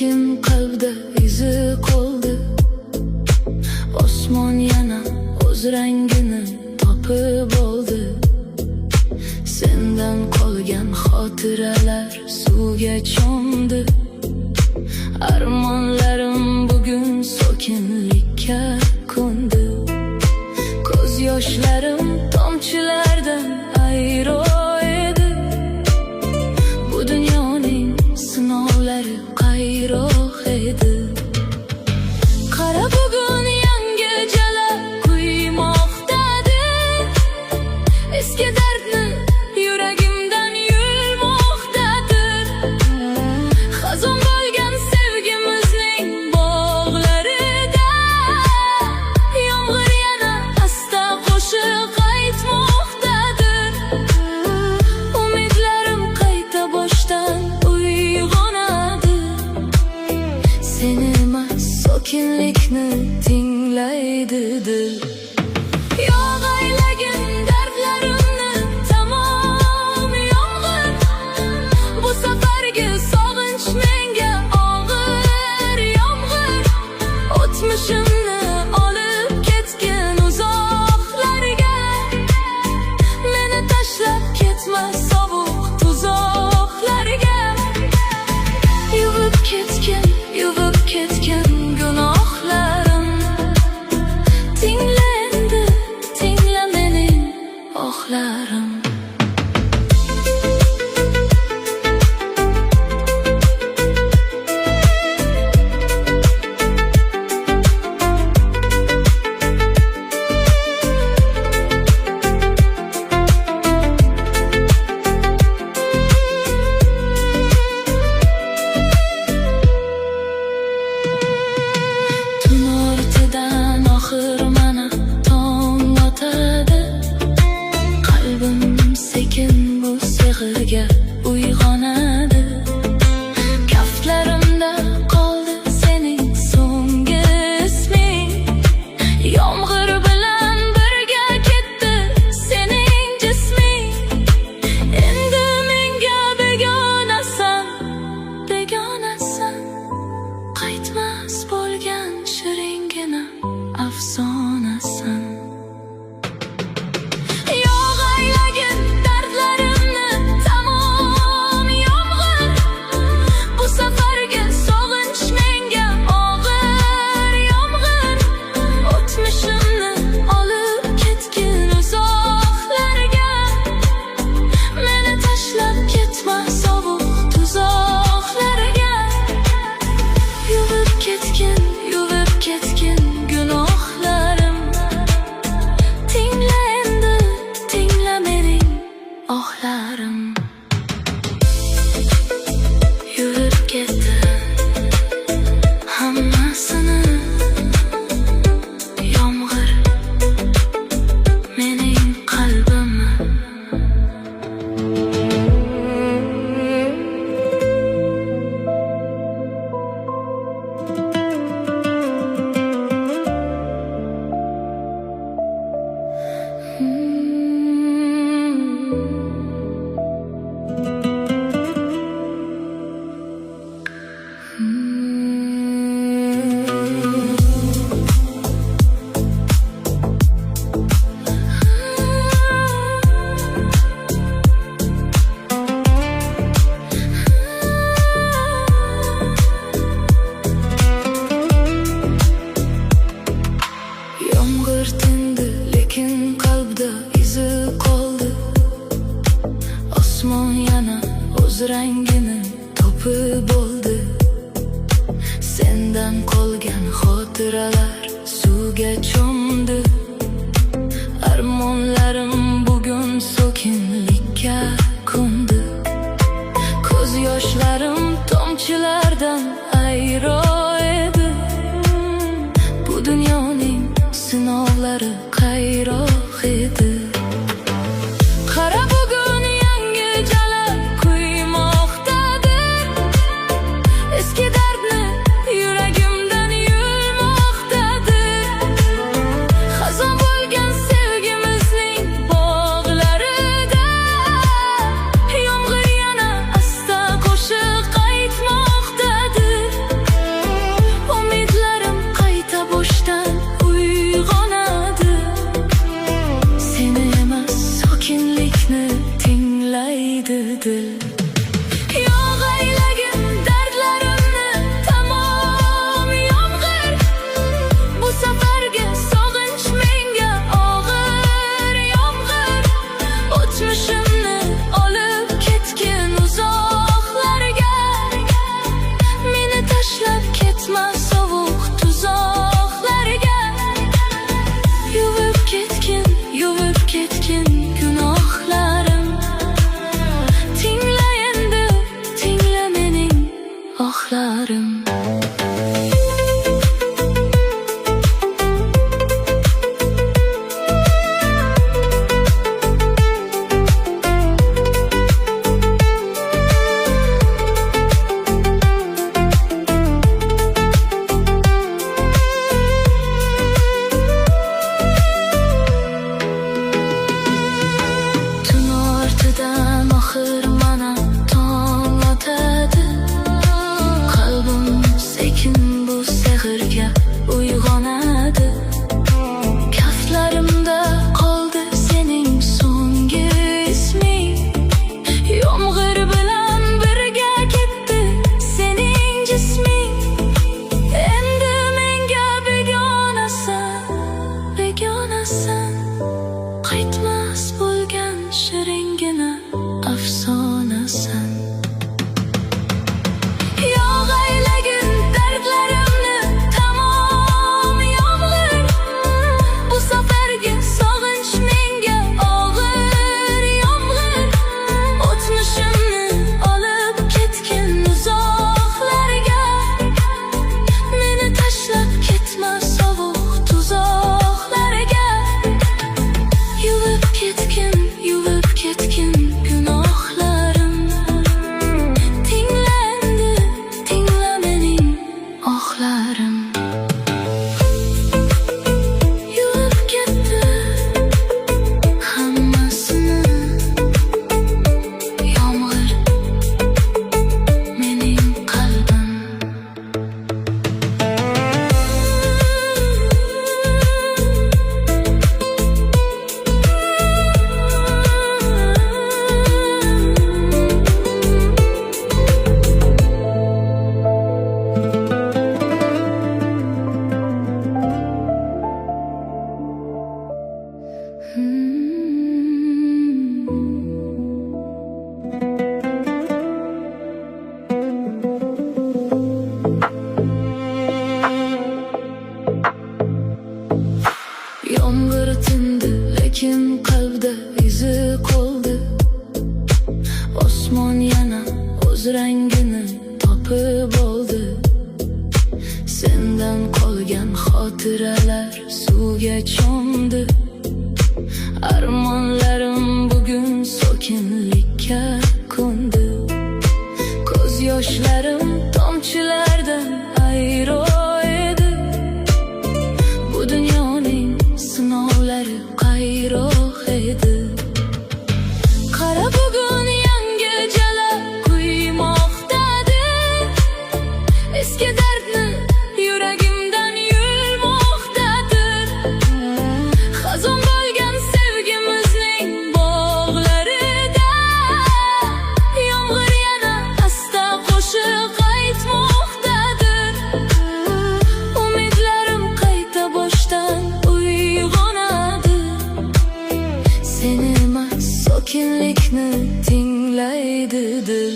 lekin qalbda izi qoldi. Osmon yana o'z rangini topib oldi. Sendan qolgan xotiralar suvga cho'mdi. Armonlarim bugun sokinlikka ko'ndi. Ko'z yoshlarim tomchilardan ayro edi. Bu dunyoning sinovlari qayroq edi. Qara bugun yangi jala quymoqdadir. Eski dardni yuragimdan yulmoqdadir. Xazon bo'lgan sevgimizning bog'larida yomg'ir yana asta qo'shiq aytmoqdadir. Umidlarim qayta boshdan uyg'onadi. Seni emas sokinlikni tinglaydi dil. Yo'q aylagin dardlarimni tamom yomg'ir. Bu safargi sog'inch menga og'ir yomg'ir. O'tmishimni olib ketgin uzoqlarga. Meni tashlab ketma sovuq tuzoqlarga. Yuvib ketgin gunohlarim. Tingla endi, tingla mening ohlarim. Tun ortidan oxir mana tong otadi. Qalbim sekin bu seg'iga uyg'onadi. Kaftlarimda qoldi sening so'nggi isming. Yomg'ir bilan birga ketdi sening jisming. Endi menga begonasan, begonasan. Qaytmas bo'lgan shiringina afsonasan. Yo'q aylagin dardlarimni tamom yomg'ir. Bu safargi sog'inch menga og'ir yomg'ir. O'tmishimni olib ketgin uzoqlarga. Meni tashlab ketma sovuq tuzoqlarga. Yuvib ketgin gunohlarim. Tingla endi, tingla mening ohlarim. Yuvib ketdi hammasini yomg'ir mening qalbimni. Yomg'ir tindi lekin qalbda izi qoldi. Osmon yana o'z rangini topib oldi. Sendan qolgan xotiralar suvga cho'mdi. Armonlarim bugun sokinlikka ko'ndi. Ko'z yoshlarim tomchilardan ayro edi. Bu dunyoning sinovlari qayroq edi. Qara bugun yangi jala quymoqdadir. Eski dardni yuragimdan yulmoqdadir. Xazon bo'lgan sevgimizning bog'larida yomg'ir yana asta qo'shiq aytmoqdadir. ketme soğuk tuzaklarga. Yuvib ketkin günahlarım. Tingla endi, tingla mening ohlarım. Axır mana tong otadi. Qalbim sekin bu sehrga uyg'onadi. Kaftlarimda qoldi sening so'nggi isming. Yomg'ir bilan birga ketdi sening jisming. Endi menga begonasan. Qaytmas bo'lgan shiringina afsonasan. Yog'aylagin dardlarimni tamom yomg'ir. Bu safargi sog'inch menga og'ir yomg'ir. O'tmishimni olib ketgin uzoqlarga. Meni tashlab ketma sovuq tuzoqlarga. Yuvib ketgin günahlarım. Tingla endi, tingla mening ohlarım. Yuvib ketdi hammasini yomg'ir, mening qalbim. Yomg'ir tindi lekin qalbda izi qoldi. Osmon yana o'z rangini topib oldi. Sendan qolgan xotiralar suvga cho'mdi. Armonlarim bugun sokinlikka ko'ndi. Ko'z yoshlarim tomchilardan ayro edi. Bu dunyoning sinovlari qayroq edi. Qara bugun yangi jala quymoqdadir. Eski dardni yuragimdan yulmoqdadir. Xazon bo'lgan sevgimizning bog'larida yomg'ir yana asta qo'shiq aytmoqdadir. Umidlarim qayta boshdan uyg'onadi. Seni emas sokinlikni tinglaydi dil.